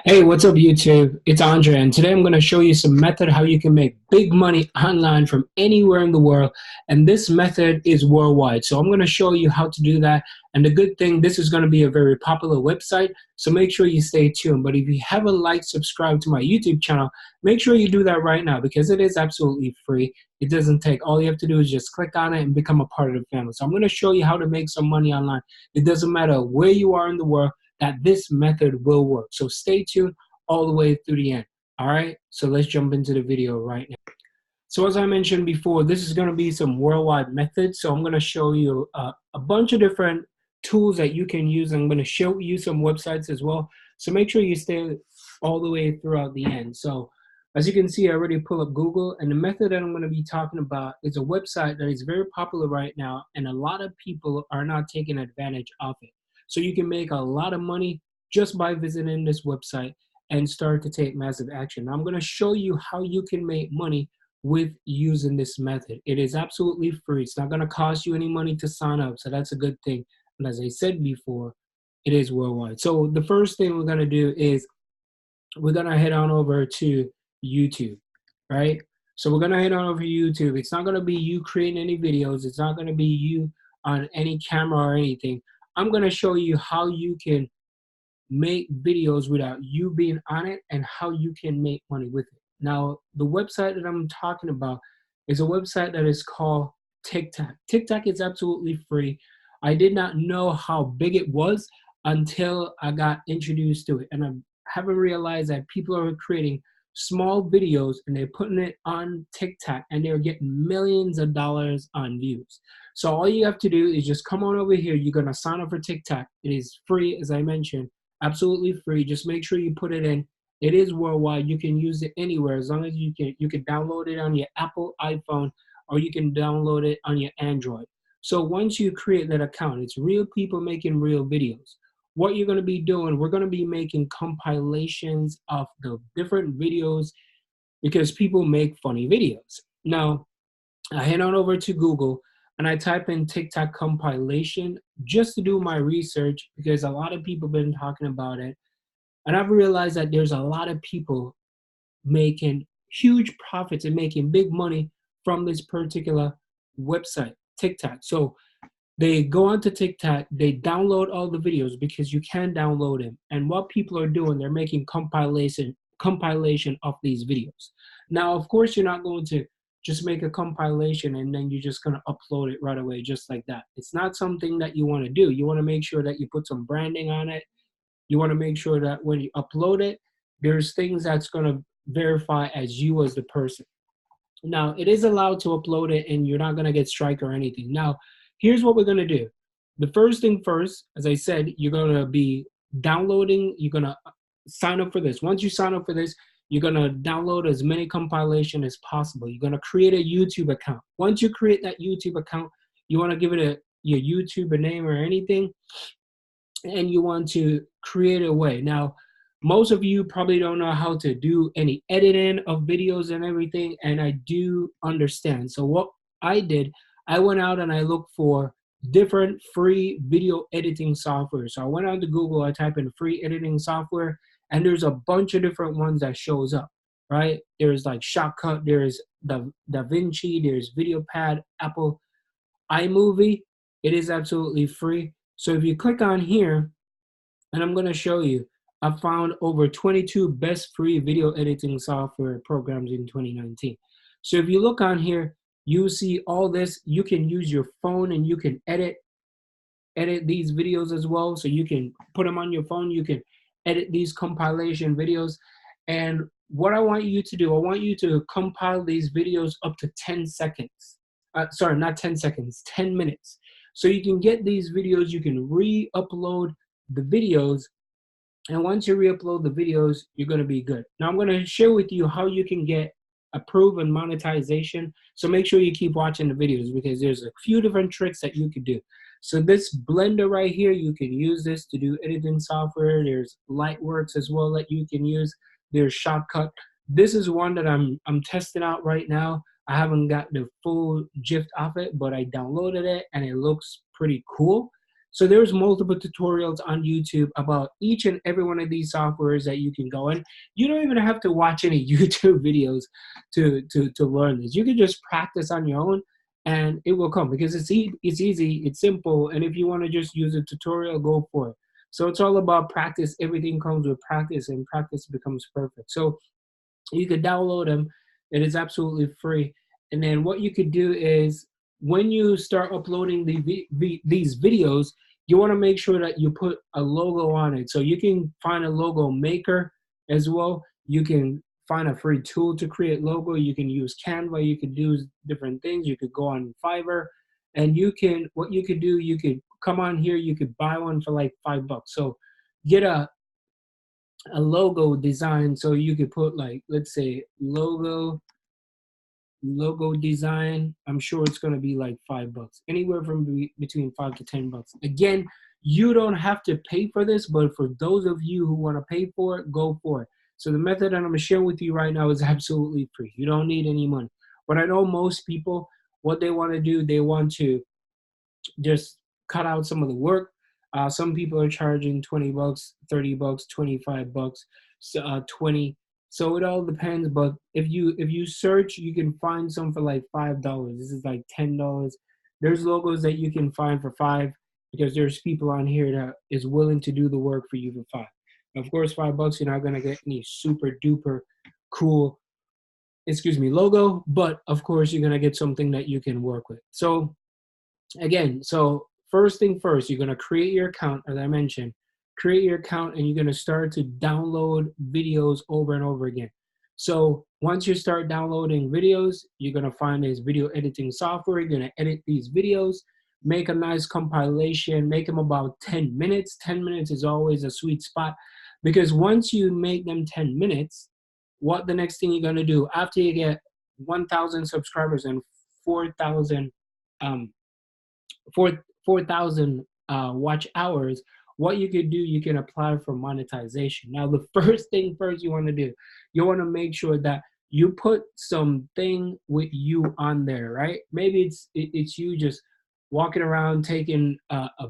Hey, what's up YouTube? It's Andre, and today I'm going to show you some method how you can make big money online from anywhere in the world. And this method is worldwide. So I'm going to show you how to do that. And the good thing, this is going to be a very popular website. So make sure you stay tuned. But if you haven't liked, subscribed to my YouTube channel, make sure you do that right now because it is absolutely free. It doesn't take, all you have to do is just click on it and become a part of the family. So I'm going to show you how to make some money online. It doesn't matter where you are in the world, that this method will work. So stay tuned all the way through the end. All right, so let's jump into the video right now. So as I mentioned before, this is going to be some worldwide methods. So I'm going to show you a bunch of different tools that you can use. I'm going to show you some websites as well. So make sure you stay all the way throughout the end. So as you can see, I already pull up Google, and the method that I'm going to be talking about is a website that is very popular right now, and a lot of people are not taking advantage of it. So you can make a lot of money just by visiting this website and start to take massive action. Now, I'm going to show you how you can make money with using this method. It is absolutely free. It's not going to cost you any money to sign up, so that's a good thing. And as I said before, it is worldwide. So the first thing we're going to do is we're going to head on over to YouTube, right? So we're going to head on over to YouTube. It's not going to be you creating any videos. It's not going to be you on any camera or anything. I'm going to show you how you can make videos without you being on it and how you can make money with it. Now, the website that I'm talking about is a website that is called TikTok. TikTok is absolutely free. I did not know how big it was until I got introduced to it. And I haven't realized that people are creating small videos and they're putting it on TikTok and they're getting millions of dollars on views. So all you have to do is just come on over here. You're going to sign up for TikTok. It is free, as I mentioned, absolutely free. Just make sure you put it in. It is worldwide. You can use it anywhere as long as you can download it on your Apple iPhone or you can download it on your Android. So once you create that account, it's real people making real videos. What you're going to be doing, we're going to be making compilations of the different videos because people make funny videos. Now, I head on over to Google and I type in TikTok compilation just to do my research because a lot of people have been talking about it. And I've realized that there's a lot of people making huge profits and making big money from this particular website, TikTok. So they go onto TikTok, they download all the videos because you can download them. And what people are doing, they're making compilation of these videos. Now, of course, you're not going to just make a compilation and then you're just going to upload it right away just like that. It's not something that you want to do. You want to make sure that you put some branding on it. You want to make sure that when you upload it, there's things that's going to verify as you as the person. Now, it is allowed to upload it and you're not going to get strike or anything. Now, here's what we're going to do. The first thing first, as I said, you're going to be downloading, you're going to sign up for this. Once you sign up for this, you're going to download as many compilation as possible. You're going to create a YouTube account. Once you create that YouTube account, you want to give it your YouTuber name or anything, and you want to create a way. Now, most of you probably don't know how to do any editing of videos and everything, and I do understand. So what I did, I went out and I looked for different free video editing software. So I went out to Google, I typed in free editing software, and there's a bunch of different ones that shows up, right? There's like Shotcut, there's DaVinci, there's VideoPad, Apple iMovie. It is absolutely free. So if you click on here, and I'm going to show you, I found over 22 best free video editing software programs in 2019. So if you look on here, you see all this. You can use your phone and you can edit these videos as well. So you can put them on your phone. You can edit these compilation videos. And what I want you to do, I want you to compile these videos up to 10 seconds. Sorry, not 10 seconds, 10 minutes. So you can get these videos, you can re-upload the videos, and once you re-upload the videos, you're going to be good. Now I'm going to share with you how you can get approved and monetization. So make sure you keep watching the videos because there's a few different tricks that you could do. So this blender right here, you can use this to do editing software. There's Lightworks as well that you can use. There's Shotcut. This is one that I'm testing out right now. I haven't got the full gist of it, but I downloaded it and it looks pretty cool. So there's multiple tutorials on YouTube about each and every one of these softwares that you can go in. You don't even have to watch any YouTube videos to learn this. You can just practice on your own and it will come, because it's easy, it's simple, and if you want to just use a tutorial, go for it. So it's all about practice. Everything comes with practice, and practice becomes perfect. So you could download them. It is absolutely free. And then what you could do is, when you start uploading these videos, you want to make sure that you put a logo on it. So you can find a logo maker as well. You can find a free tool to create logo. You can use Canva. You could do different things. You could go on Fiverr, and what you could do, you could come on here. You could buy one for like $5. So get a logo design. So you could put, like, let's say logo design. I'm sure it's going to be like $5, anywhere from between $5 to $10. Again, you don't have to pay for this, but for those of you who want to pay for it, go for it. So the method that I'm going to share with you right now is absolutely free. You don't need any money. But I know most people, what they want to do, they want to just cut out some of the work. Some people are charging $20, $30, $25, 20. So it all depends. But if you search, you can find some for like $5. This is like $10. There's logos that you can find for $5, because there's people on here that is willing to do the work for you for $5. Of course, $5, you're not gonna get any super duper cool, logo, but of course you're gonna get something that you can work with. So again, so first thing first, you're going to create your account, as I mentioned. Create your account, and you're going to start to download videos over and over again. So once you start downloading videos, you're going to find this video editing software. You're going to edit these videos, make a nice compilation, make them about 10 minutes. 10 minutes is always a sweet spot, because once you make them 10 minutes, what the next thing you're going to do after you get 1,000 subscribers and 4,000 4,000 watch hours, what you could do, you can apply for monetization. Now, the first thing first you want to do, you want to make sure that you put something with you on there, right? Maybe it's you just walking around taking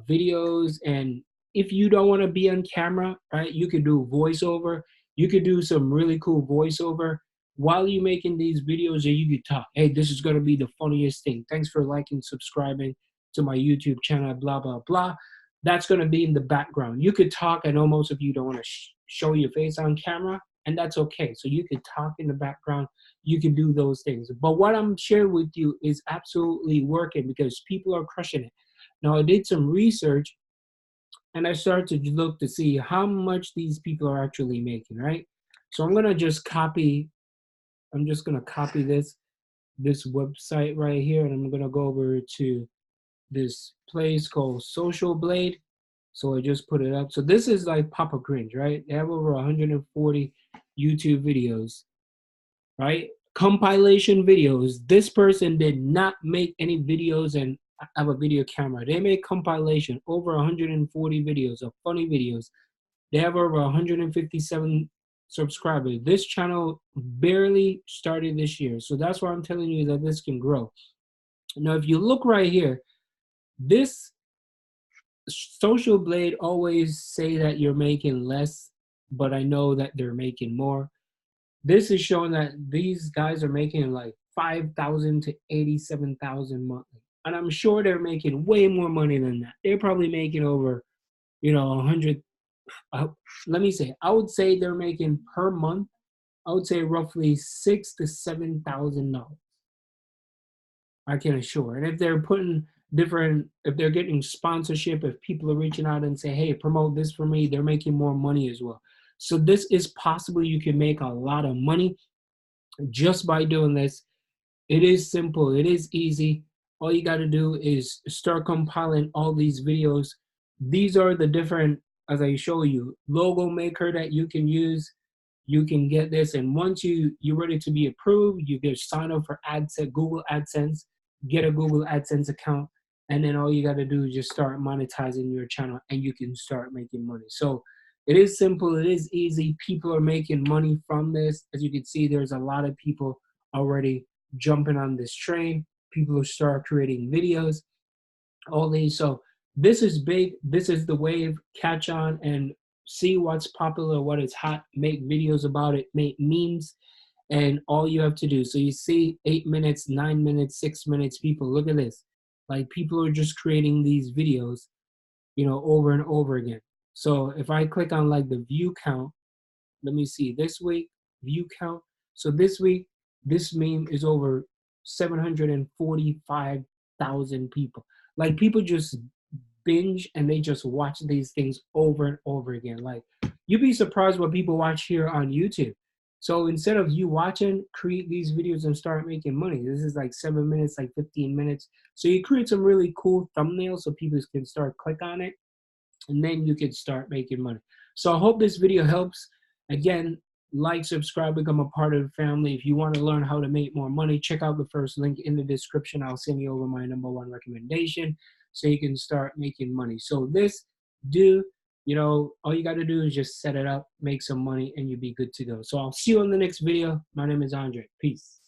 videos, and if you don't want to be on camera, right, you could do voiceover. You could do some really cool voiceover while you're making these videos, and you could talk. Hey, this is going to be the funniest thing. Thanks for liking, subscribing to my YouTube channel, blah, blah, blah. That's going to be in the background. You could talk. I know most of you don't want to show your face on camera, and that's okay. So you could talk in the background. You can do those things. But what I'm sharing with you is absolutely working, because people are crushing it. Now, I did some research, and I started to look to see how much these people are actually making, right? So I'm going to just copy this website right here, and I'm going to go over to this place called Social Blade. So I just put it up. So this is like Papa Cringe, right? They have over 140 YouTube videos, right? Compilation videos. This person did not make any videos and have a video camera. They make compilation, over 140 videos of funny videos. They have over 157 subscribers. This channel barely started this year. So that's why I'm telling you that this can grow. Now, if you look right here, this Social Blade always say that you're making less, but I know that they're making more. This is showing that these guys are making like 5,000 to 87,000 monthly, and I'm sure they're making way more money than that. They're probably making over, 100. Let me say, I would say they're making per month, I would say roughly $6,000 to $7,000. I can assure. And if they're putting if they're getting sponsorship, if people are reaching out and say, hey, promote this for me, they're making more money as well. So this is possible. You can make a lot of money just by doing this. It is simple. It is easy. All you got to do is start compiling all these videos. These are the different, as I show you, logo maker that you can use. You can get this, and once you're ready to be approved, you can sign up for Google AdSense, get a Google AdSense account, and then all you got to do is just start monetizing your channel, and you can start making money. So it is simple. It is easy. People are making money from this. As you can see, there's a lot of people already jumping on this train. People start creating videos, all these. So This is big. This is the wave. Catch on and see what's popular, what is hot. Make videos about it. Make memes, and all you have to do. So you see 8 minutes, 9 minutes, 6 minutes. People, look at this. Like people are just creating these videos, over and over again. So if I click on like the view count, let me see this week view count. So this week, this meme is over 745,000 people. Like people just binge and they just watch these things over and over again. Like you'd be surprised what people watch here on YouTube. So instead of you watching, create these videos and start making money. This is like 7 minutes, like 15 minutes. So you create some really cool thumbnails so people can start click on it, and then you can start making money. So I hope this video helps. Again, like, subscribe, become a part of the family. If you want to learn how to make more money, check out the first link in the description. I'll send you over my #1 recommendation so you can start making money. So all you got to do is just set it up, make some money, and you'll be good to go. So I'll see you on the next video. My name is Andre. Peace.